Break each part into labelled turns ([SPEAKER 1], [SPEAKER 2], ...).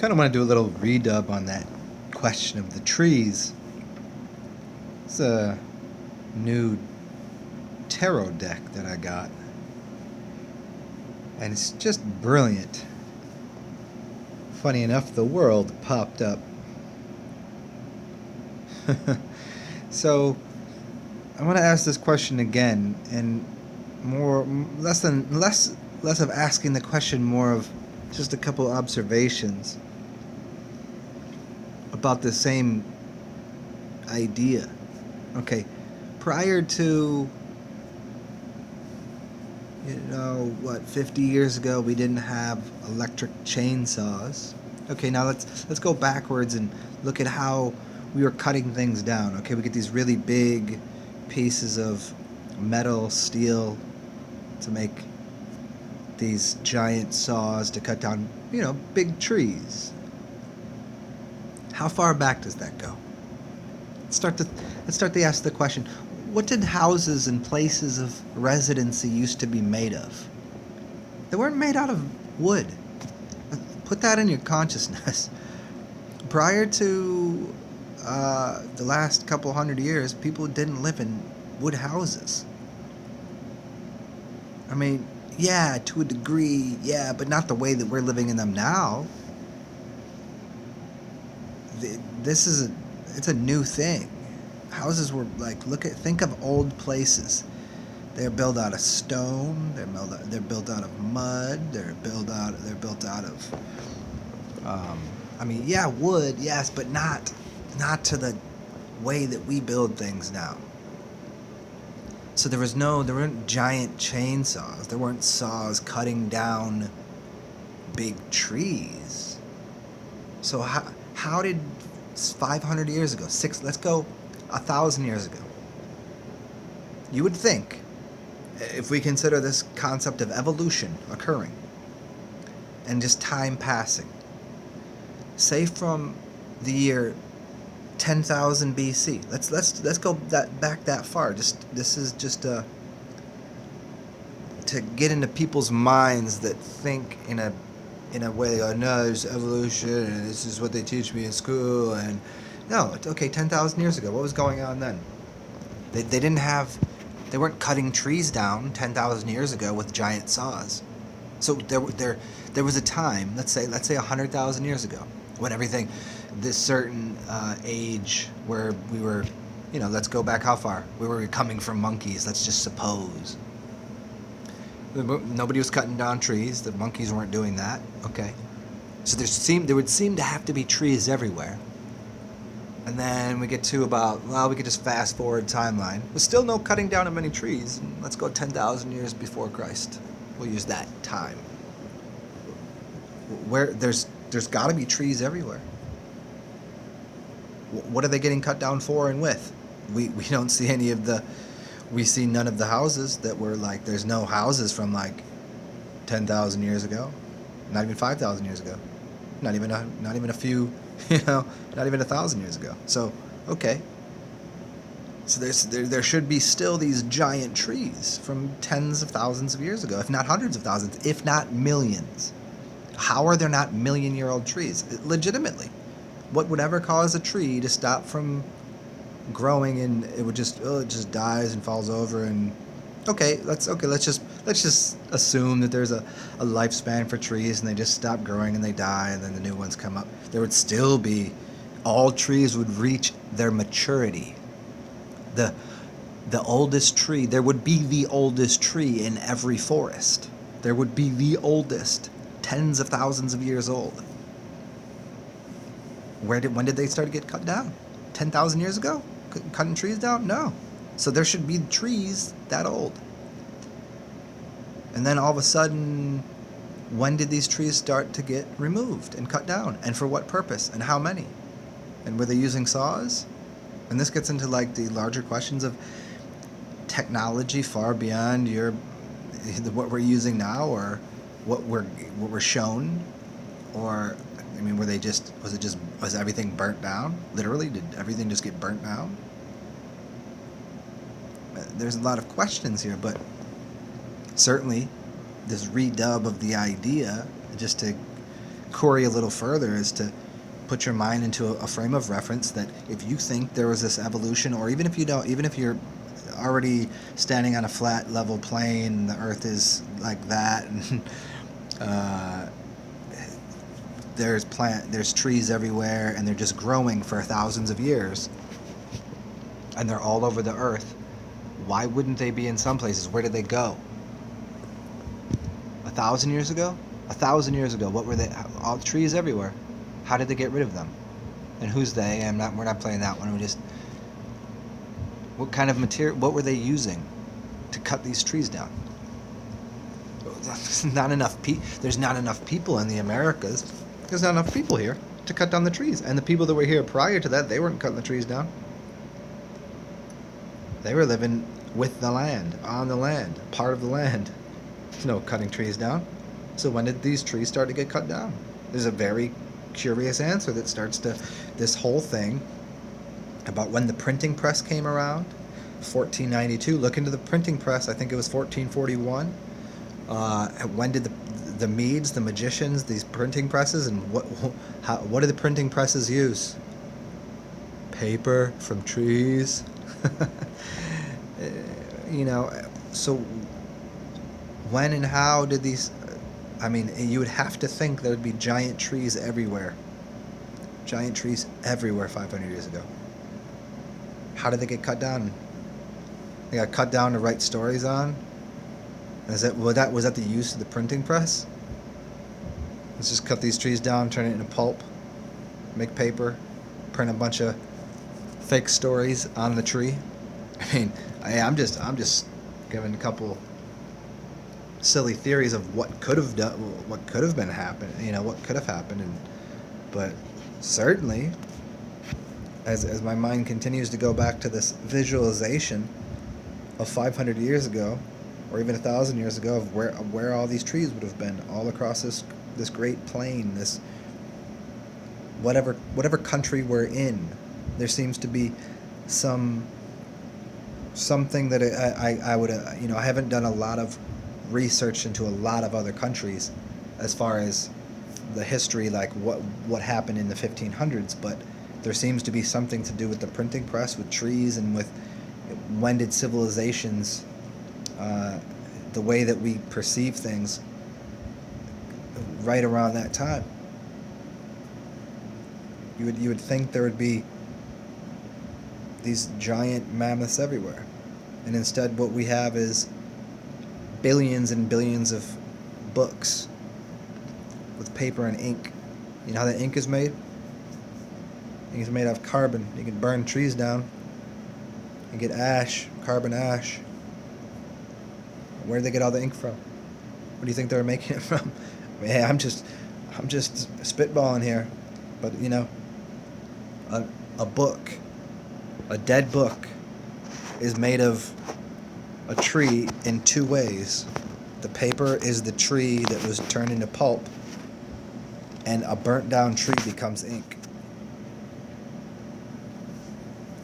[SPEAKER 1] Kind of want to do a little redub on that question of the trees. It's a new tarot deck that I got, and it's just brilliant. Funny enough, the world popped up. So I want to ask this question again, and more less of asking the question, more of just a couple observations about the same idea. Okay, prior to 50 years ago, we didn't have electric chainsaws. Okay, now let's go backwards and look at how we were cutting things down. Okay, we get these really big pieces of metal, steel to make these giant saws to cut down, big trees. How far back does that go? Let's start to ask the question: what did houses and places of residency used to be made of? They weren't made out of wood. Put that in your consciousness. Prior to the last couple hundred years, people didn't live in wood houses. I mean, yeah, to a degree, yeah, but not the way that we're living in them now. It's a new thing. Houses were think of old places. They're built out of stone. They're built out of mud. They're built out of. Wood, yes, but not to the way that we build things now. So there weren't giant chainsaws. There weren't saws cutting down big trees. So how did 500 years ago, let's go 1,000 years ago? You would think, if we consider this concept of evolution occurring and just time passing, say from the year 10,000 BC. Let's go back that far. This is just to get into people's minds that think in a way. They go, no, there's evolution, and this is what they teach me in school. And no, okay, 10,000 years ago, what was going on then? They weren't cutting trees down 10,000 years ago with giant saws. So there was a time, let's say 100,000 years ago, when this certain age where we were, let's go back how far? We were coming from monkeys, let's just suppose. Nobody was cutting down trees, the monkeys weren't doing that, okay. So there would seem to have to be trees everywhere. And then we get to we could just fast forward timeline. There's still no cutting down of many trees. Let's go 10,000 years before Christ. We'll use that time. Where there's got to be trees everywhere. What are they getting cut down for and with? We don't see we see none of the houses that were there's no houses from 10,000 years ago, not even 5,000 years ago, not even a few, not even 1,000 years ago. So okay. So there should be still these giant trees from tens of thousands of years ago, if not hundreds of thousands, if not millions. How are there not million-year-old trees? Legitimately, what would ever cause a tree to stop from growing, and it just dies and falls over? And let's just assume that there's a lifespan for trees, and they just stop growing and they die, and then the new ones come up. There would still be, all trees would reach their maturity. The oldest tree, there would be the oldest tree in every forest. There would be the oldest, tens of thousands of years old. When did they start to get cut down? 10,000 years ago? Cutting trees down? No. So there should be trees that old. And then all of a sudden, when did these trees start to get removed and cut down? And for what purpose? And how many? And were they using saws? And this gets into the larger questions of technology far beyond what we're using now, or what we're shown, or was everything burnt down? Literally, did everything just get burnt down? There's a lot of questions here, but certainly this redub of the idea, just to query a little further is to put your mind into a frame of reference that if you think there was this evolution, or even if you don't, even if you're already standing on a flat level plane, the earth is like that, and there's trees everywhere, and they're just growing for thousands of years, and they're all over the earth. Why wouldn't they be in some places? Where did they go? 1,000 years ago? 1,000 years ago, what were they? All trees everywhere. How did they get rid of them? And who's they? We're not playing that one. What kind of material? What were they using to cut these trees down? There's not enough people in the Americas. There's not enough people here to cut down the trees. And the people that were here prior to that, they weren't cutting the trees down. They were living with the land, on the land, part of the land. There's no cutting trees down. So when did these trees start to get cut down? There's a very curious answer that starts to this whole thing about when the printing press came around, 1492. Look into the printing press. I think it was 1441. When did the Medes, the magicians, these printing presses, and what do the printing presses use? Paper from trees. So when and how did these? I mean, you would have to think there would be giant trees everywhere. Giant trees everywhere 500 years ago. How did they get cut down? They got cut down to write stories on? Was that the use of the printing press? Let's just cut these trees down, turn it into pulp, make paper, print a bunch of fake stories on the tree. I mean, I'm just giving a couple silly theories of what could have happened, but certainly, as my mind continues to go back to this visualization of 500 years ago, or even 1,000 years ago, of where all these trees would have been, all across this great plain, this whatever country we're in, there seems to be something that I would I haven't done a lot of research into a lot of other countries as far as the history, like what happened in the 1500s, but there seems to be something to do with the printing press, with trees, and with when did civilizations, the way that we perceive things, right around that time. You would think there would be these giant mammoths everywhere, and instead what we have is billions and billions of books with paper and ink. You know how that ink is made? Ink is made out of carbon. You can burn trees down and get ash, carbon ash. Where did they get all the ink from? What do you think they were making it from? I mean, hey, I'm just spitballing here, but a book, a dead book, is made of a tree in two ways. The paper is the tree that was turned into pulp, and a burnt down tree becomes ink.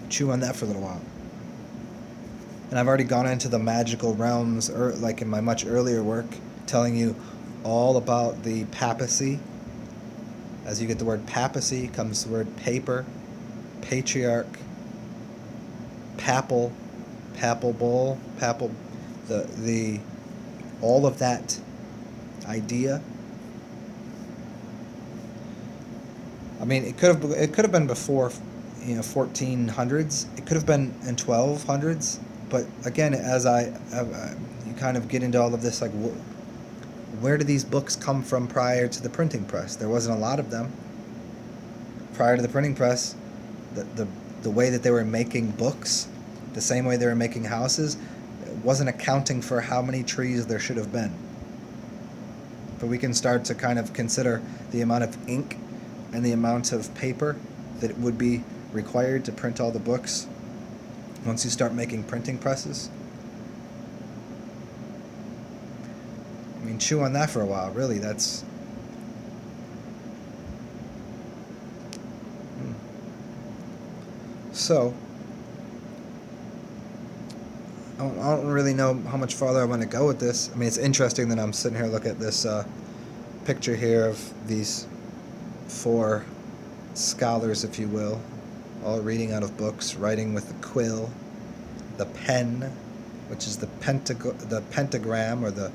[SPEAKER 1] Chew on that for a little while. And I've already gone into the magical realms, like in my much earlier work, telling you all about the papacy. As you get the word papacy, comes the word paper, patriarch, papal bull, the all of that idea. I mean, it could have been before, 1400s. It could have been in 1200s. But again, as you kind of get into all of this, like, where do these books come from prior to the printing press? There wasn't a lot of them. Prior to the printing press, the way that they were making books, the same way they were making houses, wasn't accounting for how many trees there should have been. But we can start to kind of consider the amount of ink and the amount of paper that would be required to print all the books once you start making printing presses. I mean, chew on that for a while. Really, that's... So, I don't really know how much farther I want to go with this. I mean, it's interesting that I'm sitting here looking at this picture here of these four scholars, if you will, all reading out of books, writing with the quill, the pen, which is the pentagram, or the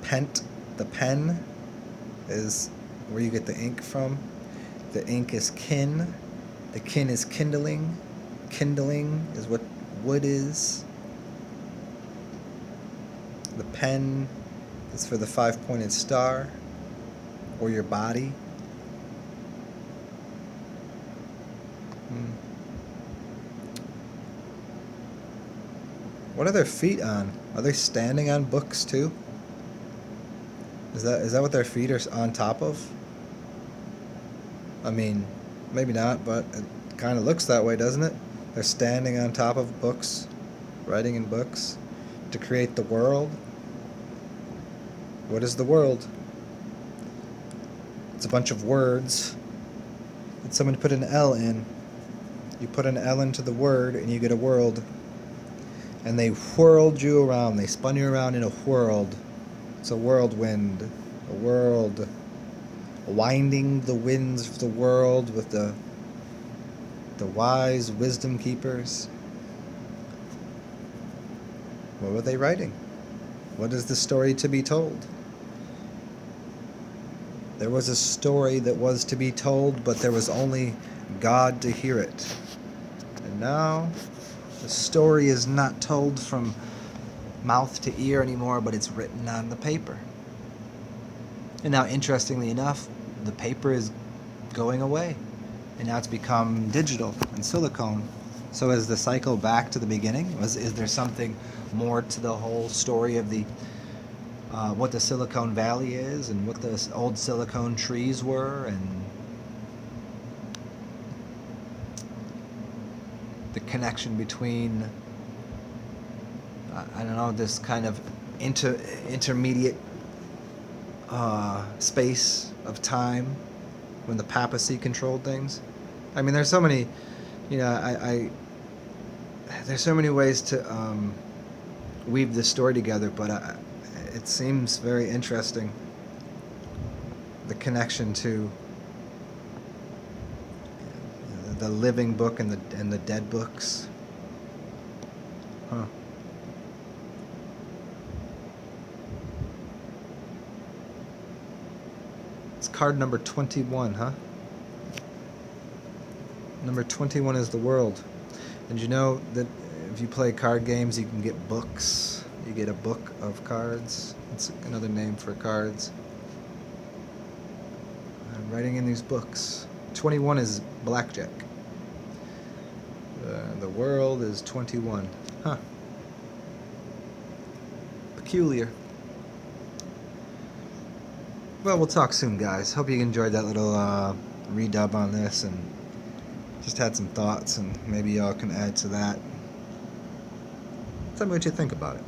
[SPEAKER 1] pent. The pen is where you get the ink from. The ink is kin. The kin is kindling. Kindling is what wood is. The pen is for the five-pointed star, or your body. What are their feet on? Are they standing on books too? Is that what their feet are on top of? I mean, maybe not, but it kind of looks that way, doesn't it? They're standing on top of books, writing in books, to create the world. What is the world? It's a bunch of words that someone put an L in. You put an L into the word and you get a world. And they whirled you around. They spun you around in a whirled. It's a whirlwind. A world. Winding the winds of the world with the wise wisdom keepers. What were they writing? What is the story to be told? There was a story that was to be told, but there was only God to hear it. And now, the story is not told from mouth to ear anymore, but it's written on the paper. And now, interestingly enough, the paper is going away. And now it's become digital and silicone. So is the cycle back to the beginning? Is there something more to the whole story of the what the Silicon Valley is, and what the old silicone trees were, and the connection between I don't know, this kind of intermediate space of time when the Papacy controlled things? I mean, there's so many, there's so many ways to weave this story together, but it seems very interesting, the connection to the living book and the dead books. Huh. It's card number 21, huh? Number 21 is the world. And you know that if you play card games, you can get books. You get a book of cards. It's another name for cards. I'm writing in these books. 21 is blackjack. The world is 21. Huh. Peculiar. Well, we'll talk soon, guys. Hope you enjoyed that little redub on this, and just had some thoughts, and maybe y'all can add to that. Tell me what you think about it.